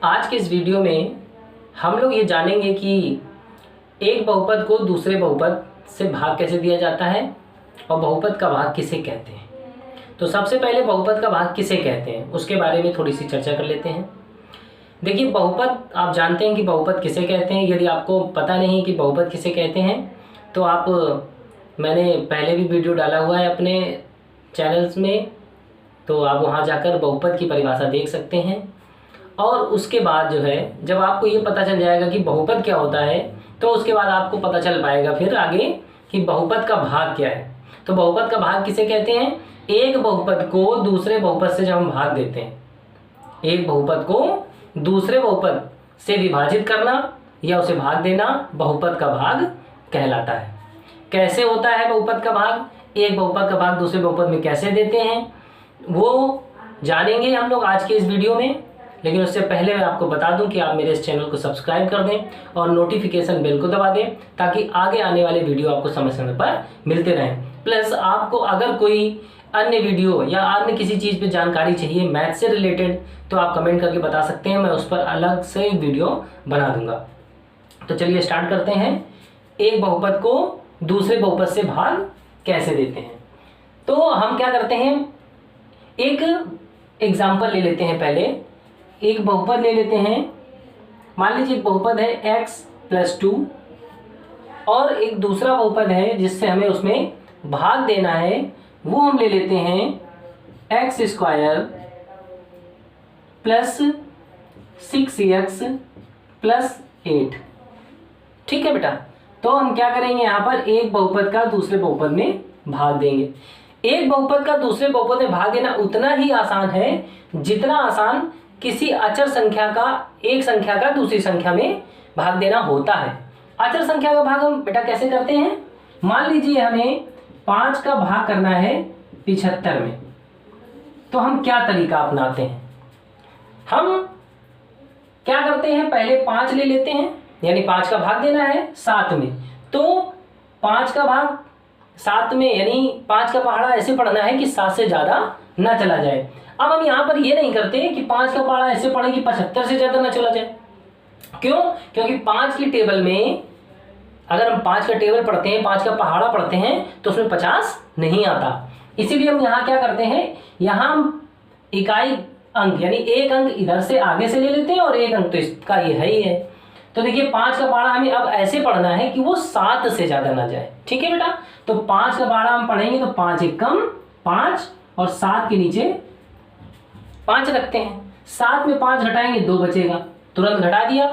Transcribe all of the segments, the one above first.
आज के इस वीडियो में हम लोग ये जानेंगे कि एक बहुपद को दूसरे बहुपद से भाग कैसे दिया जाता है और बहुपद का भाग किसे कहते हैं। तो सबसे पहले बहुपद का भाग किसे कहते हैं उसके बारे में थोड़ी सी चर्चा कर लेते हैं। देखिए, बहुपद आप जानते हैं कि बहुपद किसे कहते हैं। यदि आपको पता नहीं कि बहुपद किसे कहते हैं तो मैंने पहले भी वीडियो डाला हुआ है अपने चैनल्स में, तो आप वहाँ जाकर बहुपद की परिभाषा देख सकते हैं। और उसके बाद जो है, जब आपको ये पता चल जाएगा कि बहुपद क्या होता है तो उसके बाद आपको पता चल पाएगा फिर आगे कि बहुपद का भाग क्या है। तो बहुपद का भाग किसे कहते हैं? एक बहुपद को दूसरे बहुपद से जब हम भाग देते हैं, एक बहुपद को दूसरे बहुपद से विभाजित करना या उसे भाग देना बहुपद का भाग कहलाता है। कैसे होता है बहुपद का भाग? एक बहुपद का भाग दूसरे बहुपद में कैसे देते हैं वो जानेंगे हम लोग आज के इस वीडियो में। लेकिन उससे पहले मैं आपको बता दूं कि आप मेरे इस चैनल को सब्सक्राइब कर दें और नोटिफिकेशन बेल को दबा दें ताकि आगे आने वाले वीडियो आपको समय समय पर मिलते रहें। प्लस आपको अगर कोई अन्य वीडियो या अन्य किसी चीज़ पे जानकारी चाहिए मैथ से रिलेटेड तो आप कमेंट करके बता सकते हैं, मैं उस पर अलग से वीडियो बना दूंगा। तो चलिए स्टार्ट करते हैं। एक बहुपद को दूसरे बहुपद से भाग कैसे देते हैं। तो हम क्या करते हैं, एक एग्जाम्पल ले लेते हैं। पहले एक बहुपद ले लेते हैं। मान लीजिए एक बहुपद है x+2 और एक दूसरा बहुपद है जिससे हमें उसमें भाग देना है, वो हम ले लेते हैं x² + 6x + 8। ठीक है बेटा। तो हम क्या करेंगे, यहाँ पर एक बहुपद का दूसरे बहुपद में भाग देंगे। एक बहुपद का दूसरे बहुपद में भाग देना उतना ही आसान है जितना आसान किसी अचर संख्या का एक संख्या का दूसरी संख्या में भाग देना होता है। अचर संख्या का भाग हम बेटा कैसे करते हैं? मान लीजिए हमें 5 का भाग करना है 75 में, तो हम क्या तरीका अपनाते हैं? हम क्या करते हैं, पहले 5 ले लेते हैं, यानी 5 का भाग देना है 7 में, तो 5 का भाग 7 में यानी 5 का पहाड़ा ऐसे पढ़ना है कि 7 से ज़्यादा ना चला जाए। अब हम यहाँ पर ये नहीं करते कि 5 का पहाड़ा ऐसे पढ़े कि 75 से ज़्यादा ना चला जाए। क्यों? क्योंकि 5 की टेबल में अगर हम 5 का टेबल पढ़ते हैं, 5 का पहाड़ा पढ़ते हैं तो उसमें 50 नहीं आता। इसीलिए हम यहाँ क्या करते हैं, यहाँ हम इकाई अंक यानी एक अंक इधर से आगे से ले लेते हैं और एक अंक तो इसका ये है ही है। तो देखिए 5 का पहाड़ा हमें अब ऐसे पढ़ना है कि वो 7 से ज़्यादा ना जाए। ठीक है बेटा। तो 5 का पहाड़ा हम पढ़ेंगे तो 5 एक कम 5 और 7 के नीचे 5 रखते हैं। 7 में 5 घटाएंगे 2 बचेगा, तुरंत घटा दिया।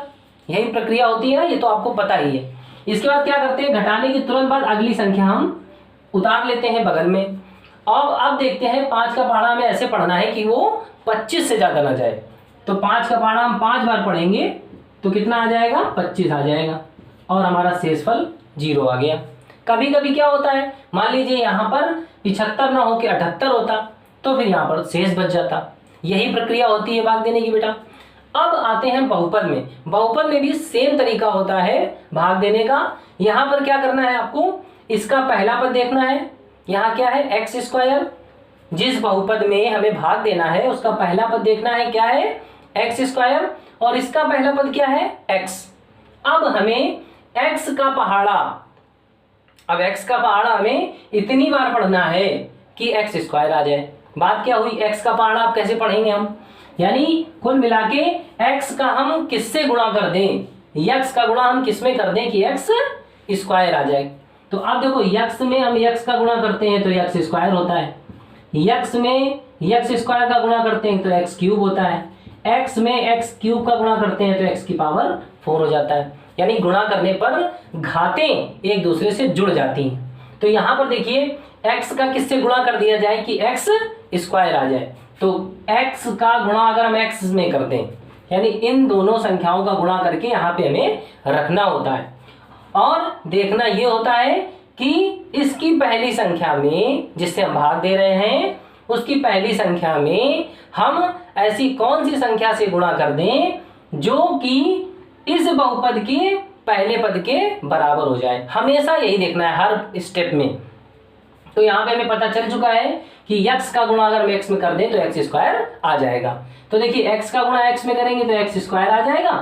यही प्रक्रिया होती है ना, ये तो आपको पता ही है। इसके बाद क्या करते हैं, घटाने के तुरंत बाद अगली संख्या हम उतार लेते हैं बगल में। और अब देखते हैं 5 का पहाड़ा हमें ऐसे पढ़ना है कि वो 25 से ज़्यादा ना जाए। तो 5 का पहाड़ा हम 5 बार पढ़ेंगे तो कितना आ जाएगा, 25 आ जाएगा और हमारा शेषफल 0 आ गया। कभी कभी क्या होता है, मान लीजिए यहाँ पर 75 ना हो के 78 होता तो फिर यहाँ पर शेष बच जाता। यही प्रक्रिया होती है भाग देने की बेटा। अब आते हैं बहुपद में। बहुपद में भी सेम तरीका होता है भाग देने का। यहाँ पर क्या करना है आपको, इसका पहला पद देखना है। यहाँ क्या है, x²। जिस बहुपद में हमें भाग देना है उसका पहला पद देखना है, क्या है, x²। और इसका पहला पद क्या है, x। अब हमें x का पहाड़ा हमें इतनी बार पढ़ना है कि x² आ जाए। बात क्या हुई, x का पहाड़ा आप कैसे पढ़ेंगे हम, यानी कुल मिला के x का हम किससे गुणा कर दें, x का गुणा हम किस में कर दें कि x² आ जाए। तो अब देखो x में हम x का गुणा करते हैं तो x² होता है, x में x² का गुणा करते हैं तो x³ होता है, x में x³ का गुणा करते हैं तो x⁴ हो जाता है। यानी गुणा करने पर घातें एक दूसरे से जुड़ जाती हैं। तो यहाँ पर देखिए x का किससे गुणा कर दिया जाए कि x² आ जाए। तो x का गुणा अगर हम x में कर दें, यानी इन दोनों संख्याओं का गुणा करके यहाँ पे हमें रखना होता है और देखना ये होता है कि इसकी पहली संख्या में जिससे हम भाग दे रहे हैं उसकी पहली संख्या में हम ऐसी कौन सी संख्या से गुणा कर दें जो कि इस बहुपद के पहले पद के बराबर हो जाए। हमेशा यही देखना है हर स्टेप में। तो यहाँ पे हमें पता चल चुका है कि x का गुणा अगर हम x में कर दें तो x स्क्वायर आ जाएगा। तो देखिए x का गुणा x में करेंगे तो x स्क्वायर आ जाएगा।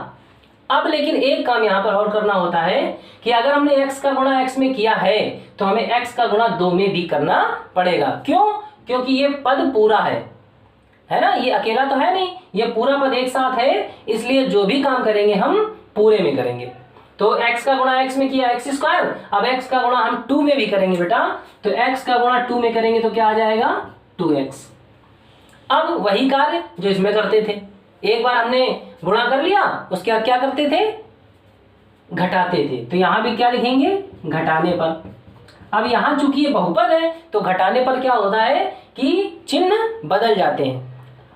अब लेकिन एक काम यहाँ पर और करना होता है कि अगर हमने x का गुणा x में किया है तो हमें x का गुणा 2 में भी करना पड़ेगा। क्यों? क्योंकि ये पद पूरा है ना, ये अकेला तो है नहीं, ये पूरा पद एक साथ है, इसलिए जो भी काम करेंगे हम पूरे में करेंगे। तो x का गुणा x में किया x स्क्वायर, अब x का गुणा हम 2 में भी करेंगे बेटा, तो x का गुणा 2 में करेंगे तो क्या आ जाएगा 2x। अब वही कार्य जो इसमें करते थे, एक बार हमने गुणा कर लिया, उसके बाद क्या करते थे, घटाते थे। तो यहां भी क्या लिखेंगे, घटाने पर। अब यहां चूंकि ये बहुपद है तो घटाने पर क्या होता है कि चिन्ह बदल जाते हैं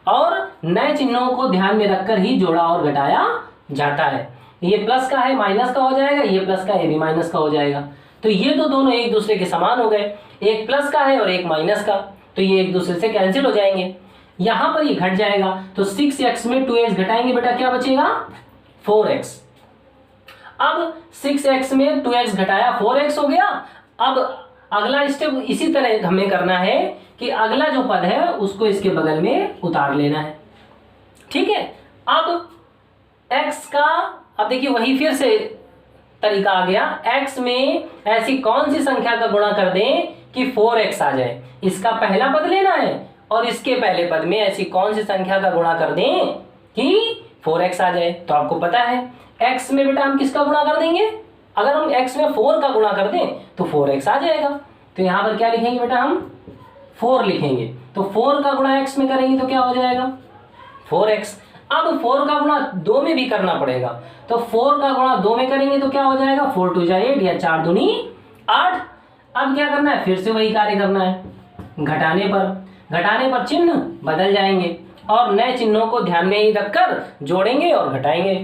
और नए चिन्हों को ध्यान में रखकर ही जोड़ा और घटाया जाता है। ये प्लस का है माइनस का हो जाएगा, ये प्लस का है भी माइनस का हो जाएगा। तो ये तो दोनों एक दूसरे के समान हो गए, एक प्लस का है और एक माइनस का, तो ये एक दूसरे से कैंसिल हो जाएंगे। यहां पर ये घट जाएगा, तो 6x में 2x घटाएंगे बेटा, क्या बचेगा 4x। अब 6x में 2x घटाया 4x हो गया। अब अगला स्टेप इसी तरह हमें करना है कि अगला जो पद है उसको इसके बगल में उतार लेना है। ठीक है, अब x का, अब देखिए वही फिर से तरीका आ गया, x में ऐसी कौन सी संख्या का गुणा कर दें कि 4x आ जाए। इसका पहला पद लेना है और इसके पहले पद में ऐसी कौन सी संख्या का गुणा कर दें कि 4x आ जाए। तो आपको पता है x में बेटा हम किसका गुणा कर देंगे, अगर हम x में 4 का गुणा कर दें तो 4x आ जाएगा। तो यहां पर क्या लिखेंगे बेटा, हम 4 लिखेंगे। तो 4 का गुणा x में करेंगे तो क्या हो जाएगा 4x। अब 4 का गुणा 2 में भी करना पड़ेगा, तो 4 का गुणा 2 में करेंगे तो क्या हो जाएगा 4 2 8 या 4 दूनी 8। अब क्या करना है, फिर से वही कार्य करना है, घटाने पर चिन्ह बदल जाएंगे और नए चिन्हों को ध्यान में ही रखकर जोड़ेंगे और घटाएंगे।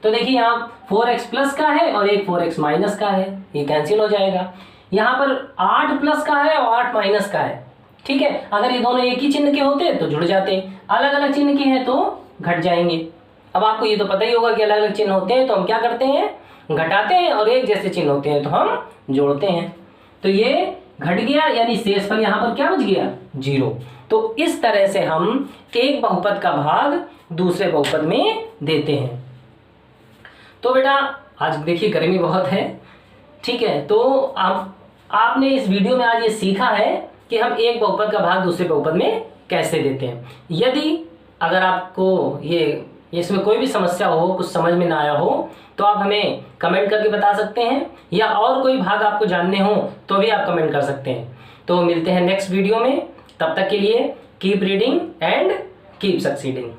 तो देखिए यहाँ 4x प्लस का है और एक 4x माइनस का है, ये कैंसिल हो जाएगा। यहाँ पर 8 प्लस का है और 8 माइनस का है। ठीक है, अगर ये दोनों एक ही चिन्ह के होते तो जुड़ जाते, अलग अलग चिन्ह के हैं तो घट जाएंगे। अब आपको ये तो पता ही होगा कि अलग अलग चिन्ह होते हैं तो हम क्या करते हैं, घटाते हैं, और एक जैसे चिन्ह होते हैं तो हम जोड़ते हैं। तो ये घट गया, यानी शेष पर यहाँ पर क्या बच गया 0। तो इस तरह से हम एक बहुपद का भाग दूसरे बहुपद में देते हैं। तो बेटा आज देखिए गर्मी बहुत है, ठीक है, तो आपने इस वीडियो में आज ये सीखा है कि हम एक बहुपद का भाग दूसरे बहुपद में कैसे देते हैं। यदि अगर आपको ये इसमें कोई भी समस्या हो, कुछ समझ में ना आया हो, तो आप हमें कमेंट करके बता सकते हैं, या और कोई भाग आपको जानने हो तो भी आप कमेंट कर सकते हैं। तो मिलते हैं नेक्स्ट वीडियो में, तब तक के लिए keep reading and keep succeeding.